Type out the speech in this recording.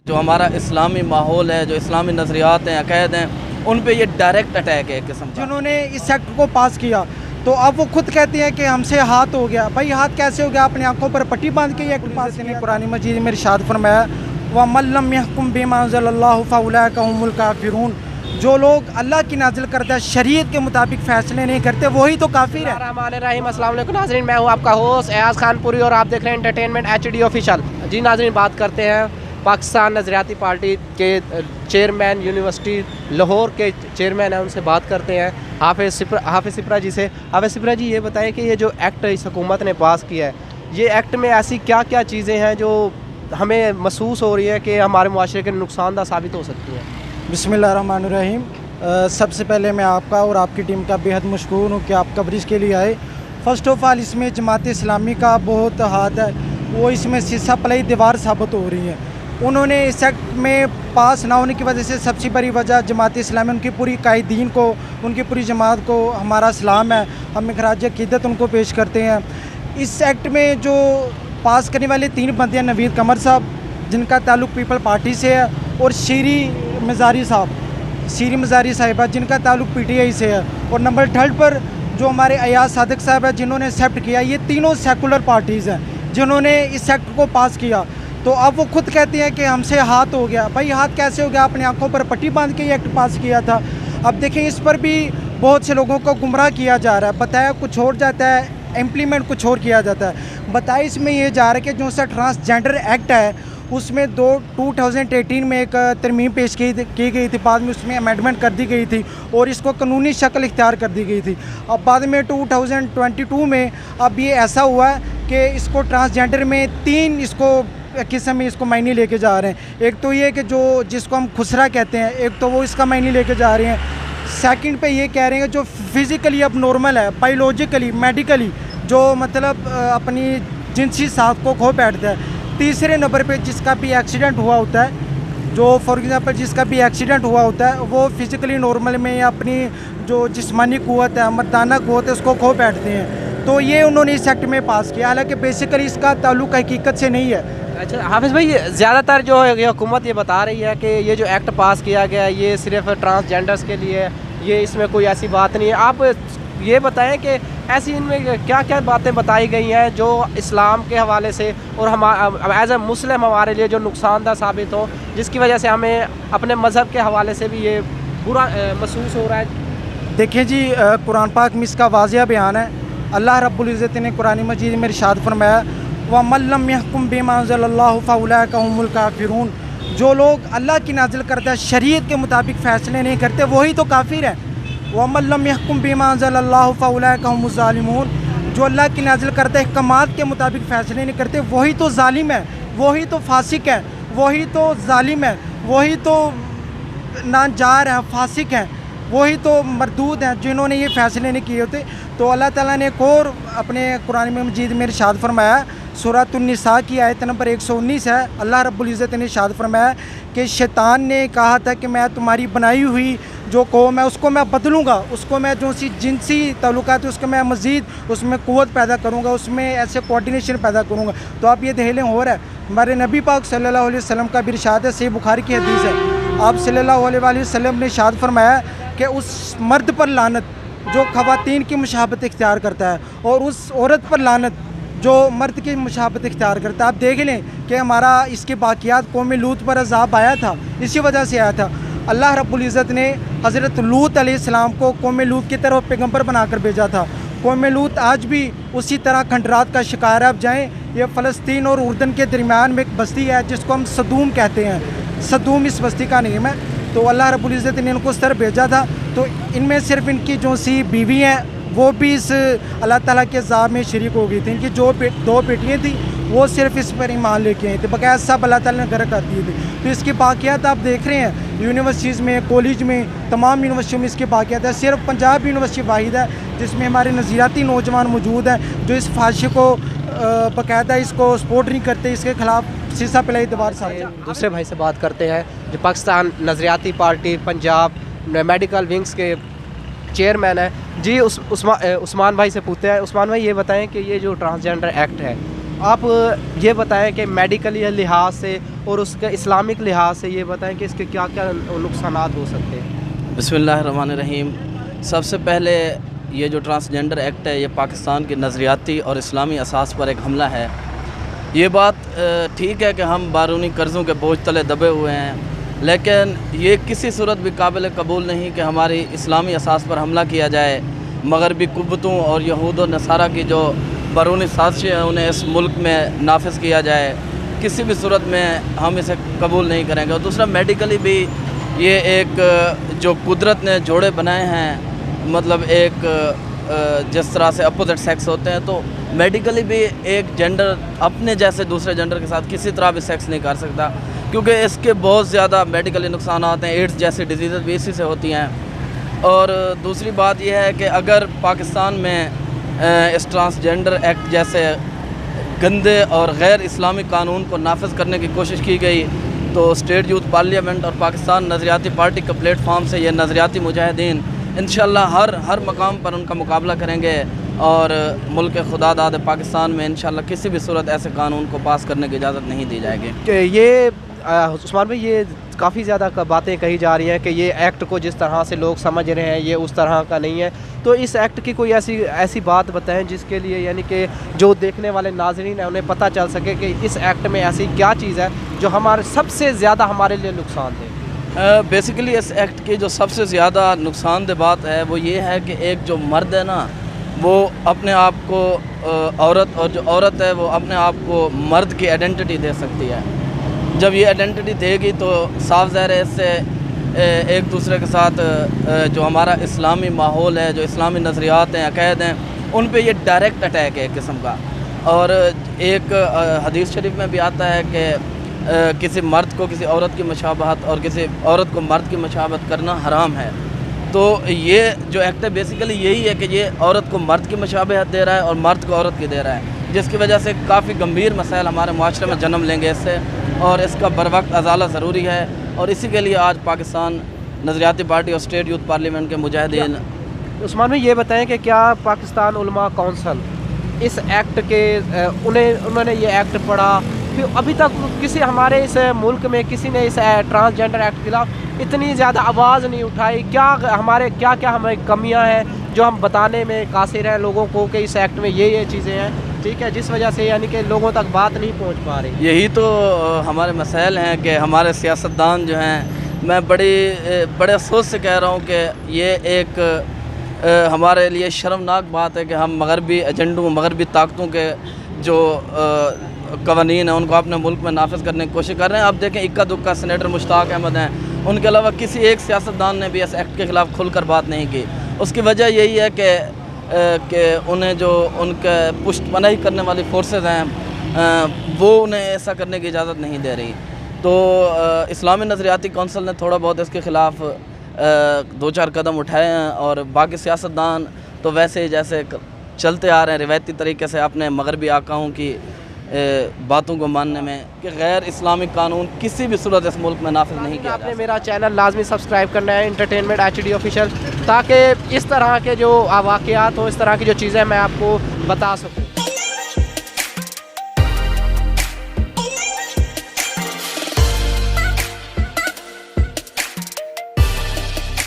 जो हमारा इस्लामी माहौल है, जो इस्लामी नज़रियात हैं, अक़ायद हैं, उन पे ये डायरेक्ट अटैक है एक किस्म का। जिन्होंने इस एक्ट को पास किया तो अब वो खुद कहते हैं कि हमसे हाथ हो गया। भाई हाथ कैसे हो गया? अपनी आंखों पर पट्टी बांध के ये एक्ट पास किया। कुरान मजीद में इरशाद फरमाया व मल्लम यहकुम बिमा अंज़लल्लाहु फउलाइका हुमुल काफिरून, जो लोग अल्लाह की नाजिल करदा शरीयत के मुताबिक फ़ैसले नहीं करते वही तो काफिर है। रहमानिर्रहीम, अस्सलाम वालेकुम नाज़रीन, मैं हूँ आपका होस्ट एयाज़ खानपुरी और आप देख रहे हैं एंटरटेनमेंट HD ऑफिशियल। जी नाज़रीन, बात करते हैं पाकिस्तान नज़रियाती पार्टी के चेयरमैन, यूनिवर्सिटी लाहौर के चेयरमैन हैं, उनसे बात करते हैं हाफिज़ सिप्रा जी से। हाफिज़ सिप्रा जी, ये बताएं कि ये जो एक्ट इस हुकूमत ने पास किया है, ये एक्ट में ऐसी क्या क्या चीज़ें हैं जो हमें महसूस हो रही है कि हमारे मुआशरे के नुकसानदा साबित हो सकती हैं? बिस्मिल्लाहिर्रहमानिर्रहीम। सबसे पहले मैं आपका और आपकी टीम का बेहद मशकूर हूँ कि आप कवरेज के लिए आए। फ़र्स्ट ऑफ़ ऑल इसमें जमात इस्लामी का बहुत हाथ है, वो इसमें शीशा पलाई दीवार साबित हो रही है। उन्होंने इस एक्ट में पास ना होने की वजह से सबसे बड़ी वजह जमात इस्लामी, उनकी पूरी कायदीन को, उनकी पूरी जमात को हमारा सलाम है, हम खराज अक़ीदत उनको पेश करते हैं। इस एक्ट में जो पास करने वाले 3 बंदे हैं, नवीद कमर साहब जिनका ताल्लुक़ पीपल पार्टी से है, और शीरी मज़ारी साहिबा जिनका ताल्लुक़ PTI से है, और नंबर 3 पर जो हमारे अयाज सादिक साहब है जिन्होंने एक्सेप्ट किया। ये तीनों सेकुलर पार्टीज़ हैं जिन्होंने इस एक्ट को पास किया। तो अब वो खुद कहते हैं कि हमसे हाथ हो गया। भाई हाथ कैसे हो गया? अपनी आंखों पर पट्टी बांध के ये एक्ट पास किया था। अब देखें, इस पर भी बहुत से लोगों को गुमराह किया जा रहा है, बताया कुछ और जाता है, इम्प्लीमेंट कुछ और किया जाता है। बताया इसमें ये जा रहा है कि जो सा ट्रांसजेंडर एक्ट है उसमें 2018 में एक तरमीम पेश की गई थी, बाद में उसमें अमेंडमेंट कर दी गई थी और इसको कानूनी शक्ल इख्तियार कर दी गई थी। अब बाद में 2022 में अब ये ऐसा हुआ है कि इसको ट्रांसजेंडर में 3 किस्म में इसको मायने लेके जा रहे हैं। एक तो ये कि जो जिसको हम खुसरा कहते हैं, एक तो वो इसका मायने लेके जा रहे हैं। सेकंड पे ये कह रहे हैं कि जो फिज़िकली अब नॉर्मल है, बायोलॉजिकली, मेडिकली जो मतलब अपनी जिनसी साख को खो बैठता है। तीसरे नंबर पे जिसका भी एक्सीडेंट हुआ होता है, जो फॉर एग्ज़ाम्पल जिसका भी एक्सीडेंट हुआ होता है, वो फिज़िकली नॉर्मल में या अपनी जो जिस्मानी क़ुव्वत है, मर्दाना क़ुव्वत है, उसको खो बैठते हैं। तो ये उन्होंने इस एक्ट में पास किया, हालांकि बेसिकली इसका ताल्लुक़ हकीकत से नहीं है। अच्छा हाफिज़ भाई, ज़्यादातर जो ये हुकूमत ये बता रही है कि ये जो एक्ट पास किया गया है ये सिर्फ ट्रांसजेंडर्स के लिए है, ये इसमें कोई ऐसी बात नहीं है। आप ये बताएं कि ऐसी इनमें क्या क्या बातें बताई गई हैं जो इस्लाम के हवाले से और हम एज ए मुस्लिम हमारे लिए जो नुकसानदा साबित हो, जिसकी वजह से हमें अपने मज़हब के हवाले से भी ये बुरा महसूस हो रहा है? देखिए जी, कुरान पाक में इसका वाज़िया बयान है। अल्लाह रब्बुल इज़्ज़त ने कुरान मजीद में इरशाद फरमाया व मल्लम यहकुम बिमा अंज़लल्लाहु फउलाइका हुमुल काफिरून, जो लोग अल्लाह की नाजिल करदा शरीयत के मुताबिक फ़ैसले नहीं करते वही तो काफिर है। व मल्लम यहकुम बिमा अंज़लल्लाहु फउलाइका हुमुज़ ज़ालिमून, जो अल्लाह की नाजिल करदा अहकामात के मुताबिक फ़ैसले नहीं करते वही तो ज़ालिम है, वही तो फासिक है, वही तो ज़ालिम है, वही तो नाजार है, फासिक हैं, वही तो मरदूद हैं जिन्होंने ये फ़ैसले नहीं किए होते। तो अल्लाह ताला ने एक और अपने कुरान मजीद में इरशाद फरमाया, सूरह निसा की आयत नंबर 119 है। अल्लाह रब्बुल इज़्ज़त ने इरशाद फरमाया कि शैतान ने कहा था कि मैं तुम्हारी बनाई हुई जो कौम है उसको मैं बदलूँगा, उसको मैं जो सी जिनसी ताल्लुकात है उसको मैं मज़ीद उसमें क़ुव्वत पैदा करूँगा, उसमें ऐसे कोऑर्डिनेशन पैदा करूँगा। तो आप ये दहेलें हो रहा है। हमारे नबी पाक सल्लल्लाहु अलैहि वसल्लम का भी इरशाद है, सही बुखारी की हदीस है। आप सल्लल्लाहु अलैहि वसल्लम ने इरशाद फरमाया कि उस मर्द पर लानत जो ख़वातीन की मुशाबत इख्तियार करता है, और उस औरत पर लानत जो मर्द की मुशाबत इख्तियार करता है। आप देख लें कि हमारा इसके बाक़ियात कौम लूत पर अज़ाब आया था, इसी वजह से आया था। अल्लाह रब्बुल इज़्ज़त ने हज़रत लूत अलैहिस्सलाम को कौम लूत की तरफ पैगंबर बनाकर भेजा था। कौम लूत आज भी उसी तरह खंडरात का शिकार है। आप जाएँ, ये फ़लस्तीन और उर्दन के दरमियान में एक बस्ती है जिसको हम सदूम कहते हैं। सदूम इस बस्ती का नेम है। तो अल्लाह रब्बुल इज़्ज़त ने इनको उस तरफ भेजा था। तो इनमें सिर्फ इनकी जो सी बीवी हैं वो भी इस अल्लाह ताला के अज़ाब में शरीक हो गई थी। इनकी जो 2 बेटियाँ थी वो सिर्फ इस पर ईमान लेके आई थी, बकाया सब अल्लाह ताला ने गर्क कर दिए थे। तो इसके बाक़ियात आप देख रहे हैं यूनिवर्सिटीज़ में, कॉलेज में, तमाम यूनिवर्सिटियों में इसके बाक़ियात है। सिर्फ पंजाब यूनिवर्सिटी वाहिद है जिसमें हमारे नज़रियाती नौजवान मौजूद हैं जो इस फाशी को बाकायदा इसको सपोर्ट नहीं करते, इसके ख़िलाफ़ शीशा पिलाई दीवार साहब। दूसरे भाई से बात करते हैं जो पाकिस्तान नज़रियाती पार्टी पंजाब मेडिकल विंग्स के चेयरमैन है जी। उस्मान भाई से पूछते हैं। उस्मान भाई, ये बताएं कि ये जो ट्रांसजेंडर एक्ट है, आप ये बताएं कि मेडिकल लिहाज से और उसके इस्लामिक लिहाज से ये बताएं कि इसके क्या क्या नुकसानात हो सकते हैं। बिस्मिल्लाहिर्रहमानिर्रहीम। सबसे पहले ये जो ट्रांसजेंडर एक्ट है ये पाकिस्तान के नज़रियाती और इस्लामी असास पर एक हमला है। ये बात ठीक है कि हम बारूनी कर्ज़ों के बोझ तले दबे हुए हैं, लेकिन ये किसी सूरत भी काबिल कबूल नहीं कि हमारी इस्लामी असास पर हमला किया जाए। मगरबी कुव्वतों और यहूद और नसारा की जो बारूनी साजिशें हैं उन्हें इस मुल्क में नाफिज किया जाए, किसी भी सूरत में हम इसे कबूल नहीं करेंगे। और दूसरा, मेडिकली भी ये एक जो कुदरत ने जोड़े बनाए हैं, मतलब एक जिस तरह से अपोजिट सेक्स होते हैं, तो मेडिकली भी एक जेंडर अपने जैसे दूसरे जेंडर के साथ किसी तरह भी सेक्स नहीं कर सकता, क्योंकि इसके बहुत ज़्यादा मेडिकली नुकसान आते हैं। एड्स जैसी डिजीज़ भी इसी से होती हैं। और दूसरी बात यह है कि अगर पाकिस्तान में इस ट्रांसजेंडर एक्ट जैसे गंदे और गैर इस्लामी कानून को नाफिज करने की कोशिश की गई, तो स्टेट यूथ पार्लियामेंट और पाकिस्तान नज़रियाती पार्टी के प्लेटफॉर्म से ये नज़रियाती मुजाहिदीन इंशाल्लाह हर मकाम पर उनका मुकाबला करेंगे और मुल्क खुदा दाद पाकिस्तान में इंशाल्लाह किसी भी सूरत ऐसे कानून को पास करने की इजाज़त नहीं दी जाएगी। ये उस्मान भाई, ये काफ़ी ज़्यादा बातें कही जा रही हैं कि ये एक्ट को जिस तरह से लोग समझ रहे हैं ये उस तरह का नहीं है, तो इस एक्ट की कोई ऐसी बात बताएं जिसके लिए यानी कि जो देखने वाले नाज़रीन हैं उन्हें पता चल सके कि इस एक्ट में ऐसी क्या चीज़ है जो हमारे सबसे ज़्यादा हमारे लिए नुकसान दे। बेसिकली इस एक्ट की जो सबसे ज़्यादा नुकसानदेह बात है वो ये है कि एक जो मर्द है ना, वो अपने आप को औरत, और जो औरत है वो अपने आप को मर्द की आइडेंटिटी दे सकती है। जब ये आइडेंटिटी देगी तो साफ ज़ाहिर है इससे एक दूसरे के साथ जो हमारा इस्लामी माहौल है, जो इस्लामी नज़रियात हैं, अक़ायद हैं, उन पे ये डायरेक्ट अटैक है एक किस्म का। और एक हदीस शरीफ में भी आता है कि किसी मर्द को किसी औरत की मुशाबहत और किसी औरत को मर्द की मुशाबहत करना हराम है। तो ये जो एक्ट है बेसिकली यही है कि ये औरत को मर्द की मुशाबहत दे रहा है और मर्द को औरत की दे रहा है, जिसकी वजह से काफ़ी गंभीर मसाइल हमारे माशरे में जन्म लेंगे इससे, और इसका बरवक्त अजाला ज़रूरी है। और इसी के लिए आज पाकिस्तान नज़रियाती पार्टी और स्टेट यूथ पार्लियामेंट के मुजाहिदीन। उस्मान भाई, ये बताएं कि क्या पाकिस्तान उलमा कौंसल इस एक्ट के उन्होंने ये एक्ट पढ़ा, फिर अभी तक किसी हमारे इस मुल्क में किसी ने इस ट्रांसजेंडर एक्ट के खिलाफ इतनी ज़्यादा आवाज़ नहीं उठाई? क्या क्या हमारी कमियां हैं जो हम बताने में कासिर हैं लोगों को कि इस एक्ट में ये चीज़ें हैं, ठीक है, जिस वजह से यानी कि लोगों तक बात नहीं पहुंच पा रही? यही तो हमारे मसाइल हैं कि हमारे सियासतदान जो हैं, मैं बड़े अफसोस से कह रहा हूँ कि ये एक हमारे लिए शर्मनाक बात है कि हम मगरबी एजेंडों, मगरबी ताकतों के जो कवानीन हैं उनको अपने मुल्क में नाफिज करने की कोशिश कर रहे हैं। आप देखें, इक्का दुक्का सेनेटर मुश्ताक अहमद हैं, उनके अलावा किसी एक सियासतदान ने भी इस एक्ट के ख़िलाफ़ खुलकर बात नहीं की। उसकी वजह यही है कि उन्हें जो उनके पुष्टपनाही करने वाली फोर्सेस हैं वो उन्हें ऐसा करने की इजाज़त नहीं दे रही। तो इस्लामी नज़रियाती कौंसिल ने थोड़ा बहुत इसके ख़िलाफ़ 2-4 कदम उठाए हैं, और बाकी सियासतदान तो वैसे जैसे चलते आ रहे हैं रिवायती तरीके से अपने मगरबी आकाओं की बातों को मानने में, कि गैर इस्लामिक कानून किसी भी सूरत इस मुल्क में नाफिज नहीं किया। आपने मेरा चैनल लाजमी सब्सक्राइब करना है, एंटरटेनमेंट HD ऑफिशियल, ताकि इस तरह के जो वाक़यात हो, इस तरह की जो चीज़ें मैं आपको बता सकूँ।